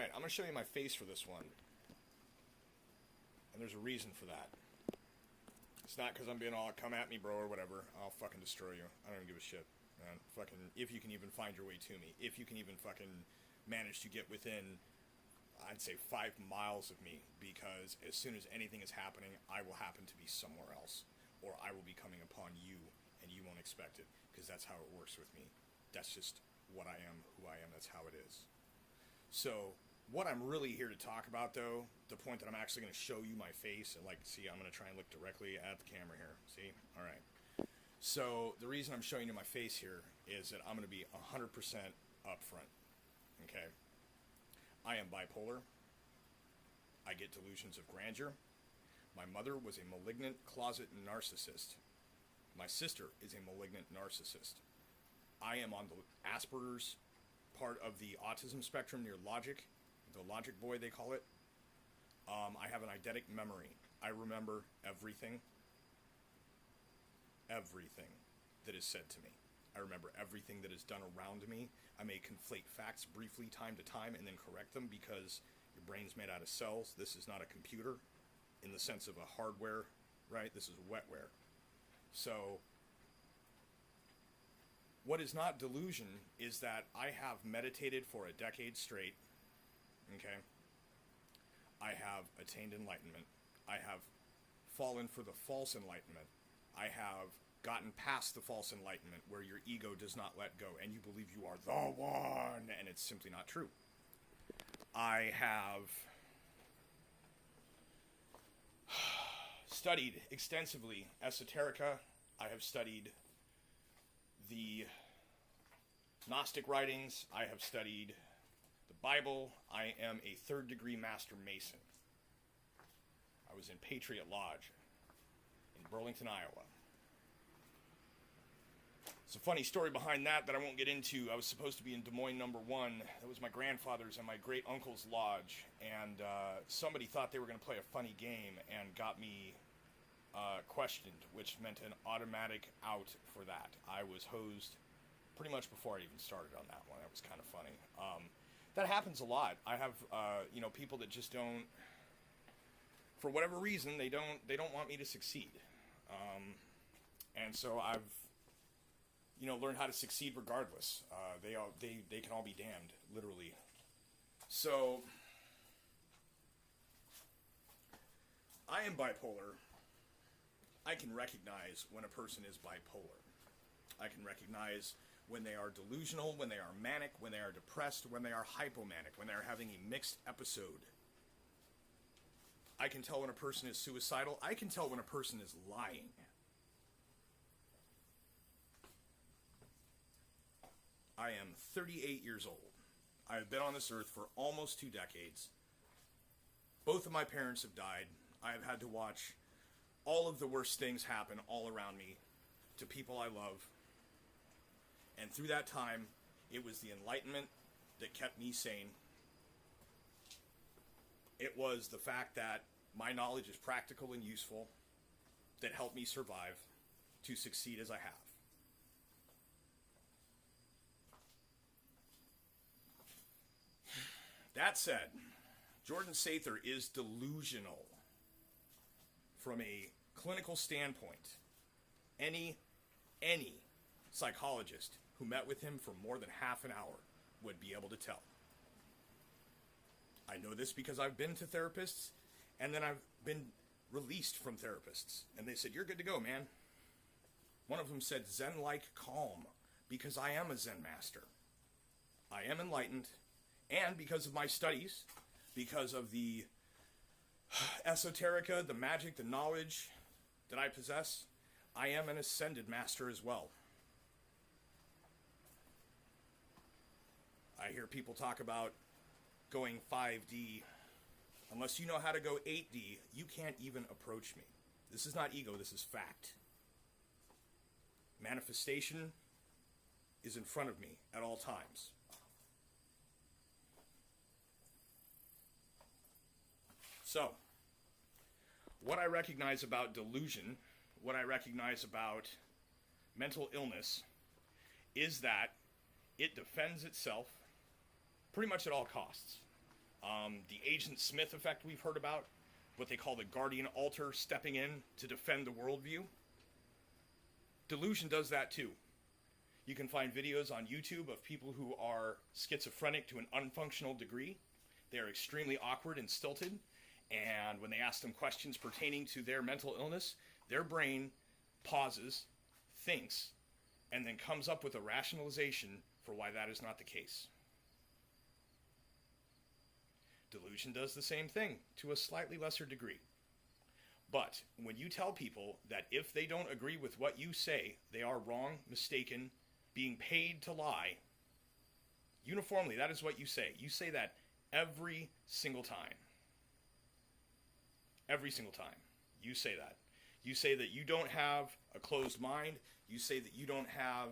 Alright, I'm going to show you my face for this one. And there's a reason for that. It's not because I'm being all, come at me, bro, or whatever. I'll fucking destroy you. I don't even give a shit, man. Fucking, if you can even find your way to me. If you can even fucking manage to get within, I'd say, 5 miles of me. Because as soon as anything is happening, I will happen to be somewhere else. Or I will be coming upon you, and you won't expect it. Because that's how it works with me. That's just what I am, who I am. That's how it is. So, what I'm really here to talk about, though, the point that I'm actually going to show you my face, and see, I'm going to try and look directly at the camera here. See? Alright. So, the reason I'm showing you my face here is that I'm going to be 100% upfront. Okay? I am bipolar. I get delusions of grandeur. My mother was a malignant closet narcissist. My sister is a malignant narcissist. I am on the Asperger's part of the autism spectrum near logic. The logic boy, they call it. I have an eidetic memory. I remember everything. Everything that is said to me. I remember everything that is done around me. I may conflate facts briefly time to time and then correct them because your brain's made out of cells. This is not a computer in the sense of a hardware, right? This is wetware. So, what is not delusion is that I have meditated for a decade straight. Okay? I have attained enlightenment. I have fallen for the false enlightenment. I have gotten past the false enlightenment where your ego does not let go and you believe you are the one, and it's simply not true. I have studied extensively esoterica. I have studied the Gnostic writings. I have studied the Bible. I am a third-degree Master Mason. I was in Patriot Lodge in Burlington, Iowa. It's a funny story behind that I won't get into. I was supposed to be in Des Moines #1. That was my grandfather's and my great-uncle's lodge. And somebody thought they were going to play a funny game and got me questioned, which meant an automatic out for that. I was hosed pretty much before I even started on that one. That was kind of funny. That happens a lot. I have, people that just don't, for whatever reason, they don't want me to succeed. And so I've, learned how to succeed regardless. They can all be damned, literally. So, I am bipolar. I can recognize when a person is bipolar. I can recognize when they are delusional, when they are manic, when they are depressed, when they are hypomanic, when they are having a mixed episode. I can tell when a person is suicidal. I can tell when a person is lying. I am 38 years old. I have been on this earth for almost 2 decades. Both of my parents have died. I have had to watch all of the worst things happen all around me to people I love. And through that time, it was the enlightenment that kept me sane. It was the fact that my knowledge is practical and useful that helped me survive to succeed as I have. That said, Jordan Sather is delusional from a clinical standpoint. Any psychologist who met with him for more than half an hour would be able to tell. I know this because I've been to therapists, and then I've been released from therapists. And they said, you're good to go, man. One of them said, Zen-like calm, because I am a Zen master. I am enlightened, and because of my studies, because of the esoterica, the magic, the knowledge that I possess, I am an ascended master as well. I hear people talk about going 5D. Unless you know how to go 8D, you can't even approach me. This is not ego, this is fact. Manifestation is in front of me at all times. So, what I recognize about delusion, what I recognize about mental illness, is that it defends itself pretty much at all costs. The Agent Smith effect we've heard about, what they call the guardian altar stepping in to defend the worldview. Delusion does that too. You can find videos on YouTube of people who are schizophrenic to an unfunctional degree. They are extremely awkward and stilted, and when they ask them questions pertaining to their mental illness, their brain pauses, thinks, and then comes up with a rationalization for why that is not the case. Delusion does the same thing to a slightly lesser degree. But when you tell people that if they don't agree with what you say, they are wrong, mistaken, being paid to lie, uniformly, that is what you say. You say that every single time. Every single time. You say that. You say that you don't have a closed mind. You say that you don't have...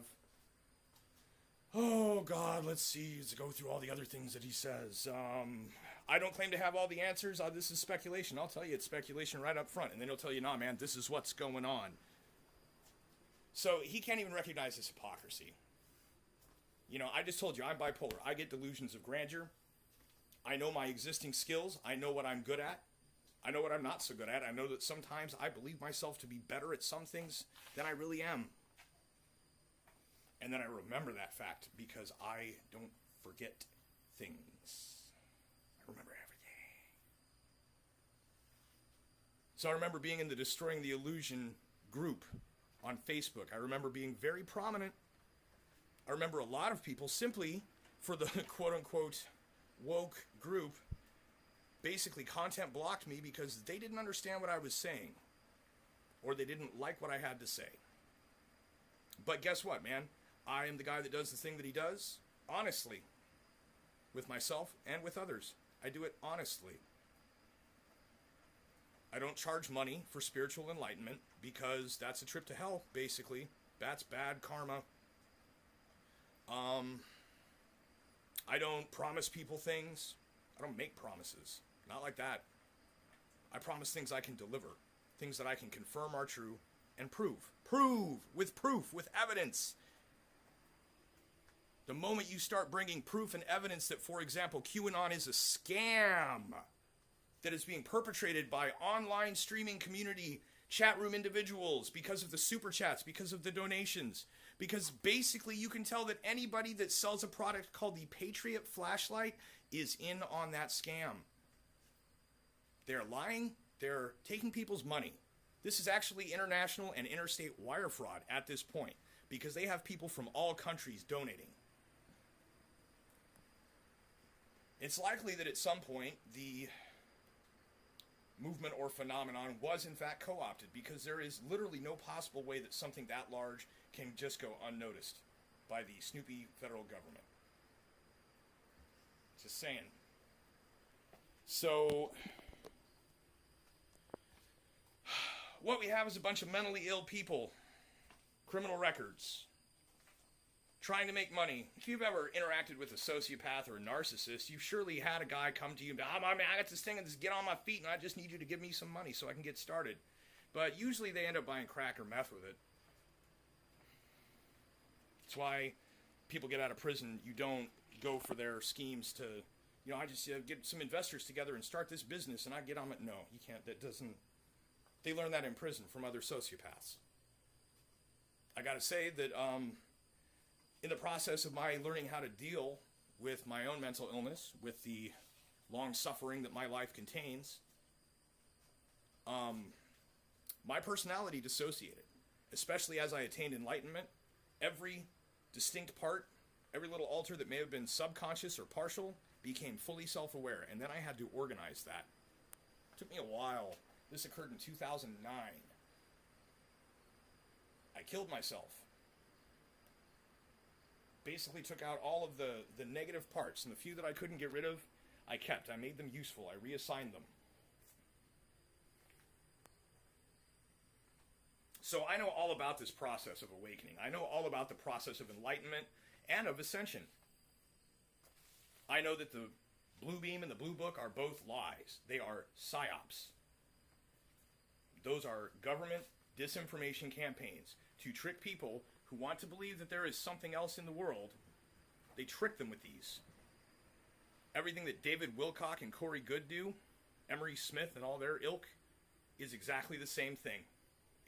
Oh, God, let's see. Let's go through all the other things that he says. I don't claim to have all the answers. This is speculation. I'll tell you it's speculation right up front. And then he'll tell you, nah, man, this is what's going on. So he can't even recognize his hypocrisy. You know, I just told you, I'm bipolar. I get delusions of grandeur. I know my existing skills. I know what I'm good at. I know what I'm not so good at. I know that sometimes I believe myself to be better at some things than I really am. And then I remember that fact because I don't forget things. I remember everything. So I remember being in the Destroying the Illusion group on Facebook. I remember being very prominent. I remember a lot of people simply for the quote-unquote woke group basically content blocked me because they didn't understand what I was saying or they didn't like what I had to say. But guess what, man? I am the guy that does the thing that he does honestly with myself and with others. I do it honestly. I don't charge money for spiritual enlightenment because that's a trip to hell, basically. That's bad karma. I don't promise people things. I don't make promises. Not like that. I promise things I can deliver. Things that I can confirm are true and prove. Proof, with evidence. The moment you start bringing proof and evidence that, for example, QAnon is a scam that is being perpetrated by online streaming community, chat room individuals because of the super chats, because of the donations, because basically you can tell that anybody that sells a product called the Patriot flashlight is in on that scam. They're lying. They're taking people's money. This is actually international and interstate wire fraud at this point because they have people from all countries donating. It's likely that at some point the movement or phenomenon was in fact co-opted because there is literally no possible way that something that large can just go unnoticed by the Snoopy federal government. Just saying. So what we have is a bunch of mentally ill people, criminal records, trying to make money. If you've ever interacted with a sociopath or a narcissist, you've surely had a guy come to you and be, I got this thing and just get on my feet and I just need you to give me some money so I can get started. But usually they end up buying crack or meth with it. That's why people get out of prison. You don't go for their schemes to, I just get some investors together and start this business and I get on it. No, you can't. That doesn't. They learn that in prison from other sociopaths. I got to say that in the process of my learning how to deal with my own mental illness, with the long suffering that my life contains, my personality dissociated, especially as I attained enlightenment. Every distinct part, every little alter that may have been subconscious or partial became fully self-aware, and then I had to organize that. It took me a while. This occurred in 2009. I killed myself. Basically took out all of the negative parts, and the few that I couldn't get rid of, I kept. I made them useful. I reassigned them. So I know all about this process of awakening. I know all about the process of enlightenment and of ascension. I know that the blue beam and the blue book are both lies. They are psyops. Those are government disinformation campaigns to trick people who want to believe that there is something else in the world. They trick them with these. Everything that David Wilcock and Corey Good do, Emery Smith and all their ilk, is exactly the same thing.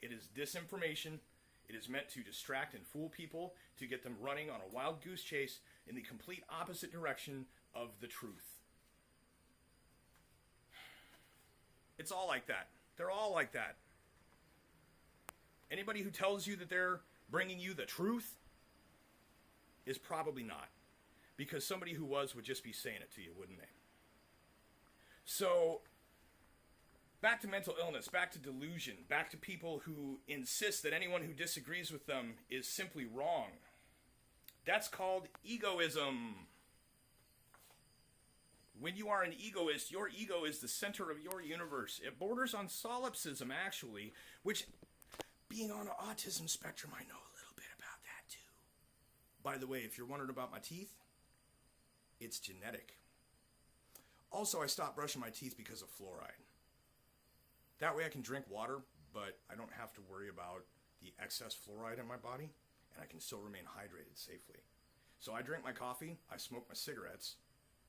It is disinformation. It is meant to distract and fool people, to get them running on a wild goose chase in the complete opposite direction of the truth. It's all like that. They're all like that. Anybody who tells you that they're bringing you the truth is probably not. Because somebody who was would just be saying it to you, wouldn't they? So, back to mental illness, back to delusion, back to people who insist that anyone who disagrees with them is simply wrong. That's called egoism. When you are an egoist, your ego is the center of your universe. It borders on solipsism, actually, which, being on an autism spectrum, I know a little bit about that, too. By the way, if you're wondering about my teeth, it's genetic. Also, I stopped brushing my teeth because of fluoride. That way I can drink water, but I don't have to worry about the excess fluoride in my body, and I can still remain hydrated safely. So I drink my coffee, I smoke my cigarettes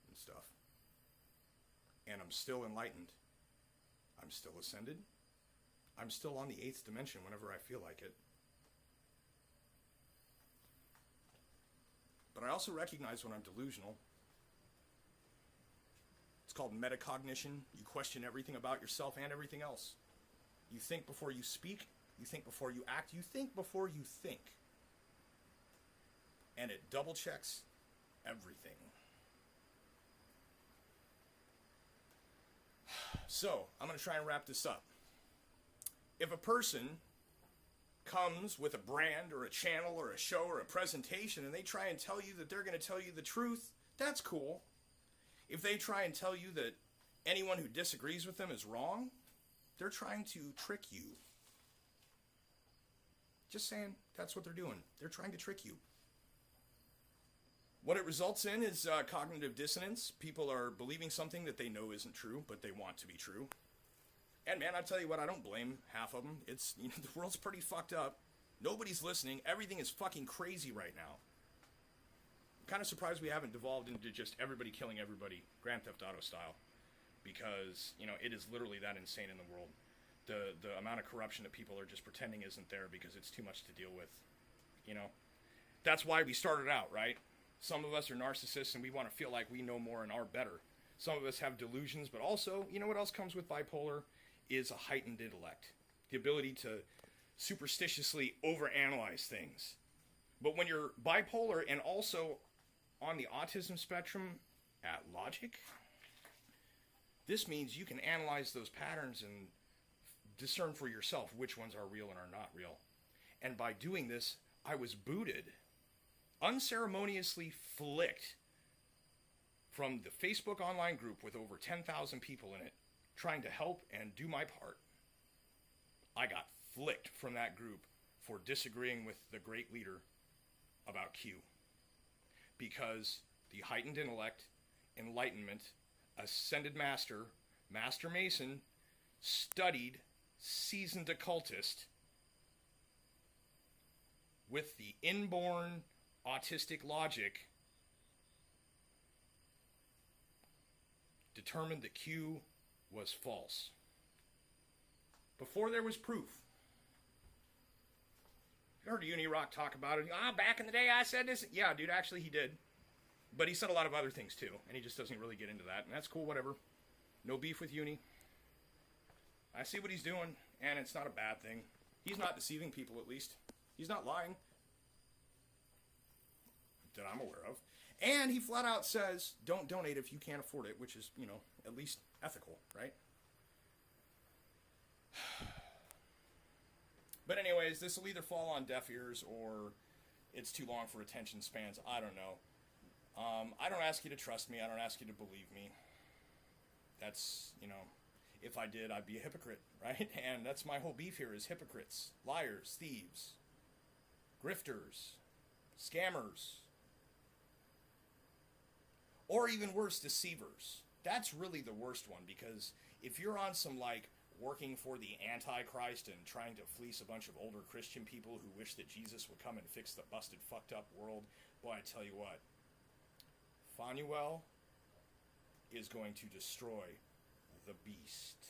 and stuff, and I'm still enlightened. I'm still ascended. I'm still on the 8th dimension whenever I feel like it. But I also recognize when I'm delusional. It's called metacognition. You question everything about yourself and everything else. You think before you speak. You think before you act. You think before you think. And it double checks everything. So, I'm going to try and wrap this up. If a person comes with a brand or a channel or a show or a presentation and they try and tell you that they're going to tell you the truth, that's cool. If they try and tell you that anyone who disagrees with them is wrong, they're trying to trick you. Just saying, that's what they're doing. They're trying to trick you. What it results in is cognitive dissonance. People are believing something that they know isn't true, but they want to be true. And man, I tell you what, I don't blame half of them. It's, the world's pretty fucked up. Nobody's listening. Everything is fucking crazy right now. I'm kind of surprised we haven't devolved into just everybody killing everybody, Grand Theft Auto style. Because, it is literally that insane in the world. The amount of corruption that people are just pretending isn't there because it's too much to deal with. That's why we started out, right? Some of us are narcissists and we want to feel like we know more and are better. Some of us have delusions, but also, what else comes with bipolar is a heightened intellect. The ability to superstitiously overanalyze things. But when you're bipolar and also on the autism spectrum at logic, this means you can analyze those patterns and discern for yourself which ones are real and are not real. And by doing this, I was booted, unceremoniously flicked from the Facebook online group with over 10,000 people in it, trying to help and do my part. I got flicked from that group for disagreeing with the great leader about Q. Because the heightened intellect, enlightenment, ascended master, master mason, studied, seasoned occultist with the inborn autistic logic determined that Q was false. Before there was proof. You heard Unirock talk about it. Back in the day I said this. Yeah, dude, actually he did. But he said a lot of other things too. And he just doesn't really get into that. And that's cool, whatever. No beef with Uni. I see what he's doing. And it's not a bad thing. He's not deceiving people, at least. He's not lying. That I'm aware of. And he flat out says, don't donate if you can't afford it. Which is, at least ethical, right? But anyways, this will either fall on deaf ears or it's too long for attention spans. I don't know. I don't ask you to trust me. I don't ask you to believe me. That's, if I did, I'd be a hypocrite, right? And that's my whole beef here is hypocrites, liars, thieves, grifters, scammers, or even worse, deceivers. That's really the worst one, because if you're on some, working for the Antichrist and trying to fleece a bunch of older Christian people who wish that Jesus would come and fix the busted, fucked up world, boy, I tell you what, Phanuel is going to destroy the beast.